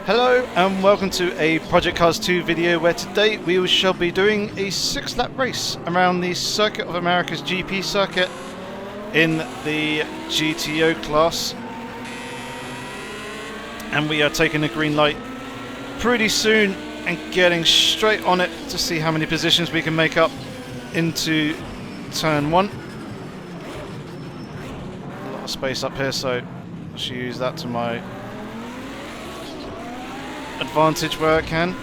Hello and welcome to a Project Cars 2 video where today we shall be doing a 6-lap race around the Circuit of America's GP circuit in the GTO class. And we are taking the green light pretty soon and getting straight on it to see how many positions we can make up into turn 1. A lot of space up here, so I should use that to my advantage where I can.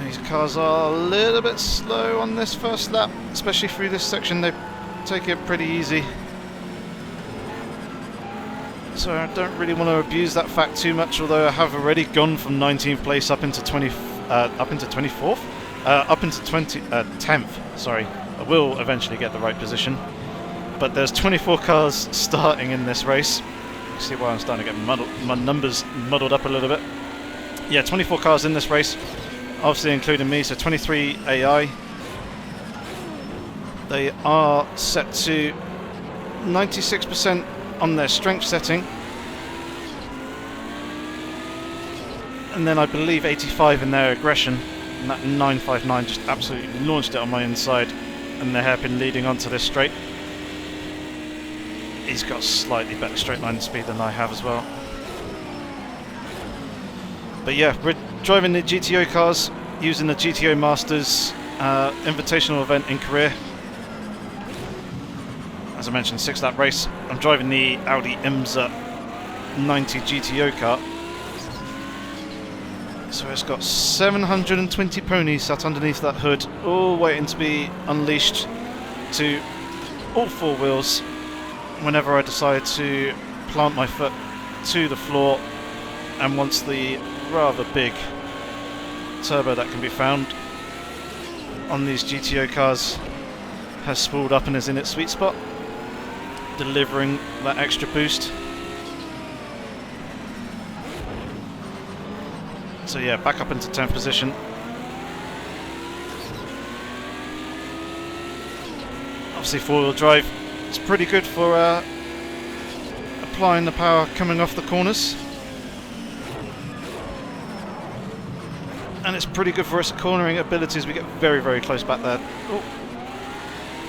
These cars are a little bit slow on this first lap, especially through this section. They take it pretty easy, so I don't really want to abuse that fact too much, although I have already gone from 19th place up into 24th, up into 10th, sorry. I will eventually get the right position, but there's 24 cars starting in this race. You see why I'm starting to get my numbers muddled up a little bit. Yeah, 24 cars in this race, obviously including me, so 23 AI. They are set to 96% on their strength setting, and then I believe 85 in their aggression, and that 959 just absolutely launched it on my inside. And the hairpin leading onto this straight. He's got slightly better straight line speed than I have as well. But yeah, we're driving the GTO cars using the GTO Masters Invitational Event in Korea. As I mentioned, 6-lap race. I'm driving the Audi IMSA 90 GTO car. So it's got 720 ponies sat underneath that hood, all waiting to be unleashed to all 4 wheels whenever I decide to plant my foot to the floor, and once the rather big turbo that can be found on these GTO cars has spooled up and is in its sweet spot, delivering that extra boost. So yeah, back up into 10th position. Obviously 4-wheel drive, it's pretty good for applying the power coming off the corners. And it's pretty good for its cornering abilities. We get very, very close back there. Oh,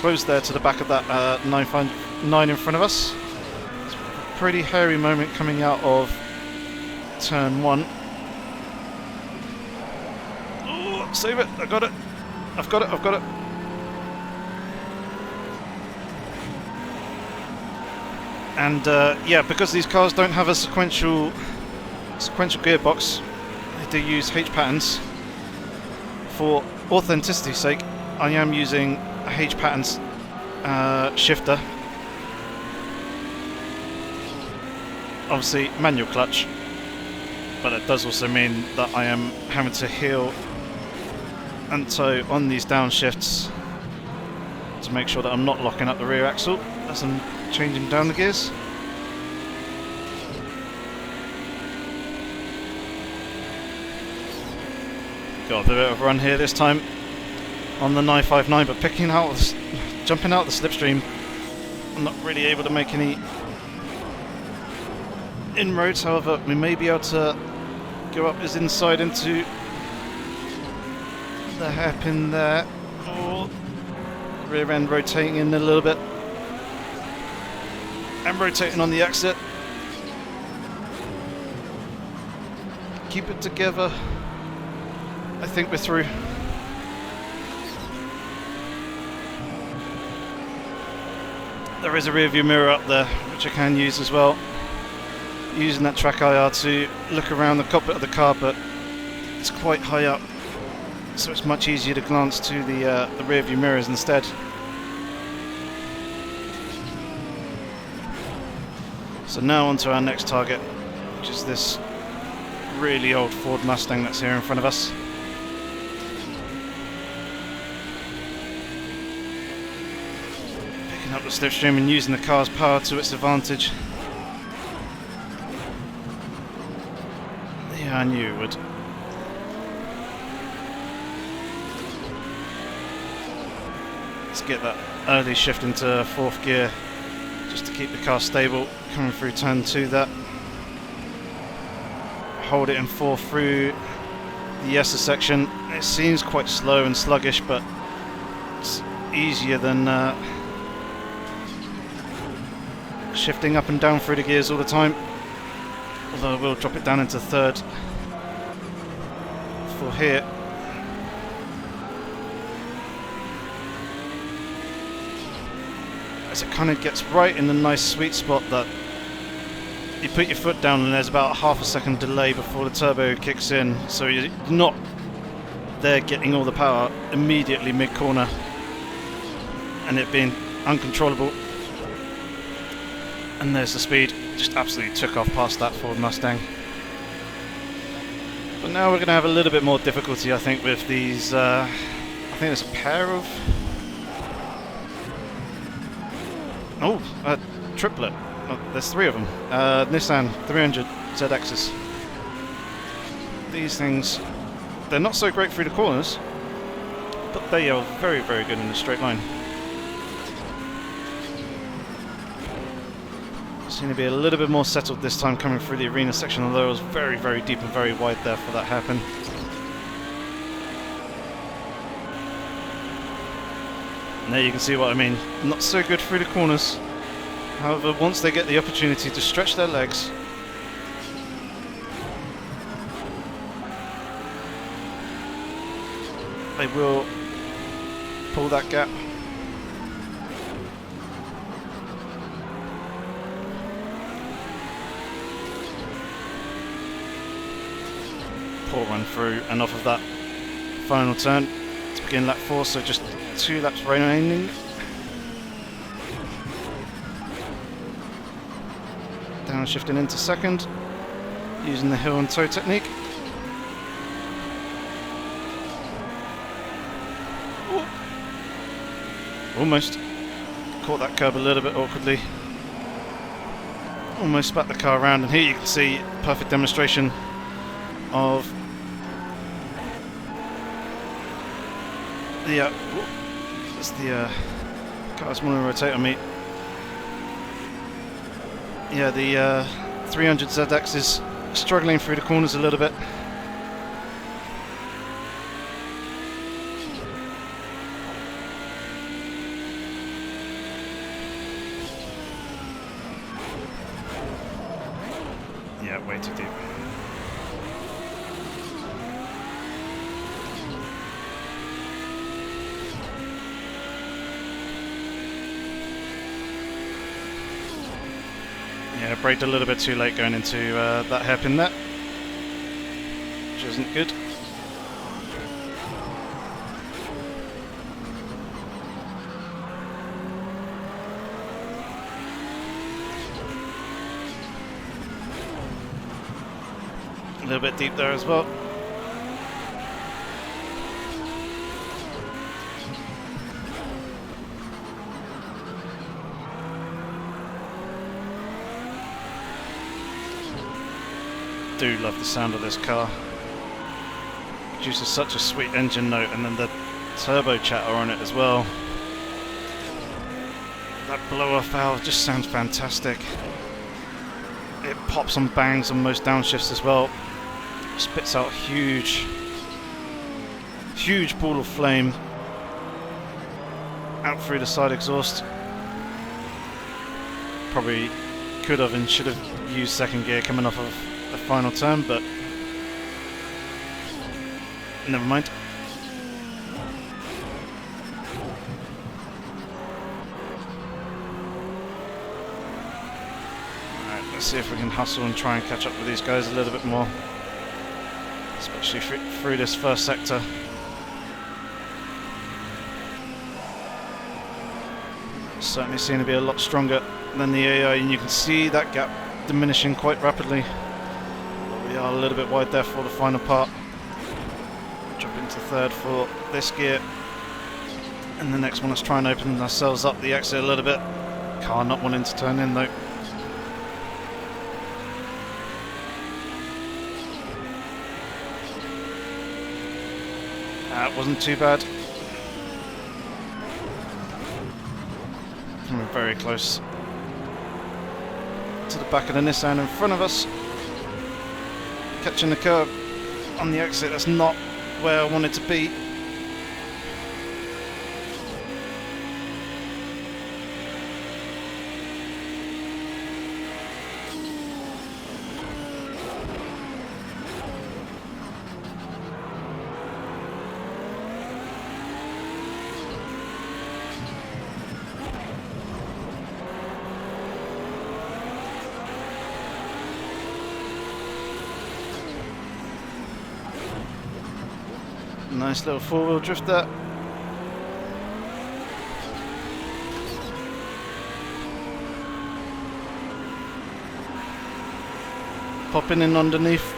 close there to the back of that 959 in front of us. It's a pretty hairy moment coming out of turn 1. Save it, I got it. I've got it. And yeah, because these cars don't have a sequential gearbox, they do use H patterns. For authenticity's sake, I am using a H patterns shifter. Obviously manual clutch, but it does also mean that I am having to heel and toe on these downshifts to make sure that I'm not locking up the rear axle as I'm changing down the gears. Got a bit of a run here this time on the 959, but jumping out the slipstream, I'm not really able to make any inroads. However, we may be able to go up his inside into the hairpin there. Oh, rear end rotating in a little bit and rotating on the exit. Keep it together. I think we're through. There is a rear view mirror up there which I can use as well, using that TrackIR to look around the cockpit of the car, but it's quite high up, so it's much easier to glance to the rear view mirrors instead. So now on to our next target, which is this really old Ford Mustang that's here in front of us. Picking up the slipstream and using the car's power to its advantage. Yeah, I knew it would. Let's get that early shift into fourth gear just to keep the car stable coming through turn 2 there. Hold it in 4 through the Yesa section. It seems quite slow and sluggish, but it's easier than shifting up and down through the gears all the time. Although I will drop it down into third for here. As it kind of gets right in the nice sweet spot that you put your foot down and there's about a half a second delay before the turbo kicks in, so you're not there getting all the power immediately mid-corner and it being uncontrollable. And there's the speed, just absolutely took off past that Ford Mustang. But now we're going to have a little bit more difficulty, I think, with these, I think there's a pair of... triplet. Oh, there's 3 of them. Nissan 300 ZXs. These things, they're not so great through the corners, but they are very, very good in the straight line. Seem to be a little bit more settled this time coming through the arena section, although it was very, very deep and very wide there for that happen. And there you can see what I mean. Not so good through the corners. However, once they get the opportunity to stretch their legs, they will pull that gap. Poor run through and off of that final turn to begin lap 4, so just 2 laps remaining. Downshifting into second, using the hill and toe technique. Ooh. Almost caught that curb a little bit awkwardly. Almost spat the car around, and here you can see perfect demonstration of the it's the car's want to rotate on me. Yeah, the 300 ZX is struggling through the corners a little bit. Yeah, way too deep. Yeah, braked a little bit too late going into that hairpin there, which isn't good. A little bit deep there as well. Do love the sound of this car. Produces such a sweet engine note, and then the turbo chatter on it as well. That blow-off valve just sounds fantastic. It pops and bangs on most downshifts as well. Spits out huge ball of flame out through the side exhaust. Probably could have and should have used second gear coming off of the final turn, but never mind. Alright, let's see if we can hustle and try and catch up with these guys a little bit more, especially through this first sector. Certainly seem to be a lot stronger than the AI, and you can see that gap diminishing quite rapidly. We are a little bit wide there for the final part. Drop into third for this gear, and the next one is try and open ourselves up the exit a little bit. Car not wanting to turn in though. That wasn't too bad. coming very close to the back of the Nissan in front of us. Catching the curb on the exit, that's not where I wanted to be. Nice little four-wheel drift there. Popping in underneath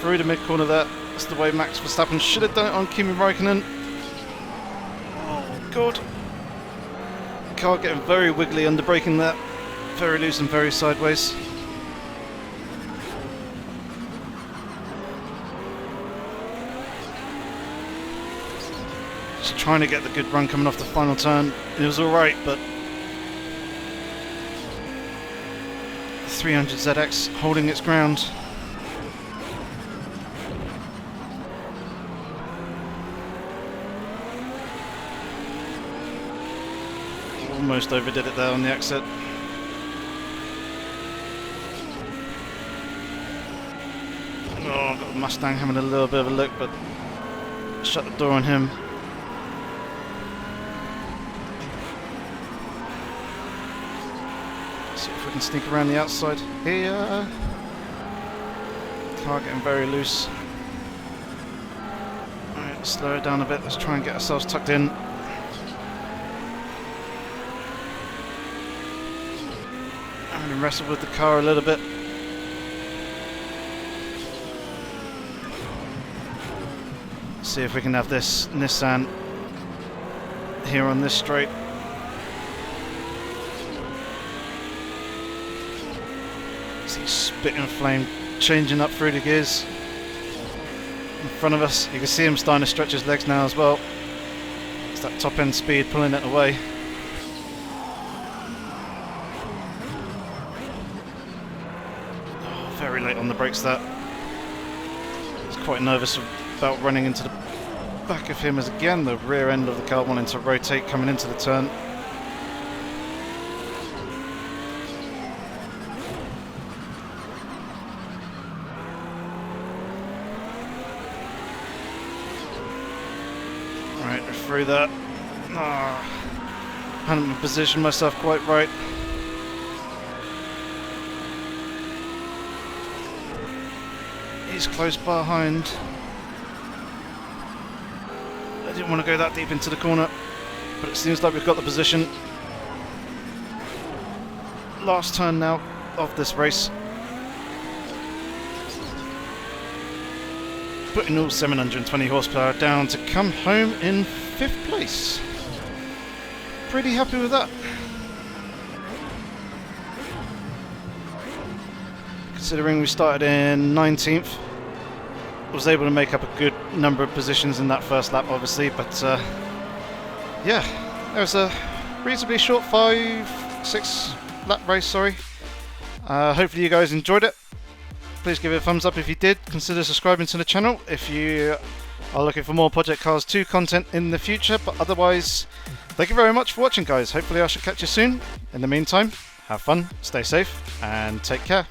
through the mid-corner there. That's the way Max Verstappen should have done it on Kimi Räikkönen. Oh god. Car getting very wiggly under braking there. Very loose and very sideways. Trying to get the good run coming off the final turn. It was alright, but the 300ZX holding its ground. Almost overdid it there on the exit. Oh, got the Mustang having a little bit of a look, but shut the door on him. See if we can sneak around the outside here. Car getting very loose. Alright, slow it down a bit. Let's try and get ourselves tucked in. And wrestle with the car a little bit. See if we can have this Nissan here on this straight. See spitting flame changing up through the gears in front of us. You can see him starting to stretch his legs now as well. It's that top end speed pulling it away. Oh, very late on the brakes there. He's quite nervous about running into the back of him, as again the rear end of the car wanting to rotate coming into the turn. Right, we're through that. Hadn't positioned myself quite right. He's close behind. I didn't want to go that deep into the corner, but it seems like we've got the position. Last turn now of this race. Putting all 720 horsepower down to come home in 5th place. Pretty happy with that. Considering we started in 19th. Was able to make up a good number of positions in that first lap, obviously, but yeah, it was a reasonably short 5-6 lap race, sorry. Hopefully you guys enjoyed it. Please give it a thumbs up if you did. Consider subscribing to the channel if you are looking for more Project Cars 2 content in the future, but otherwise, thank you very much for watching, guys. Hopefully I shall catch you soon. In the meantime, have fun, stay safe, and take care.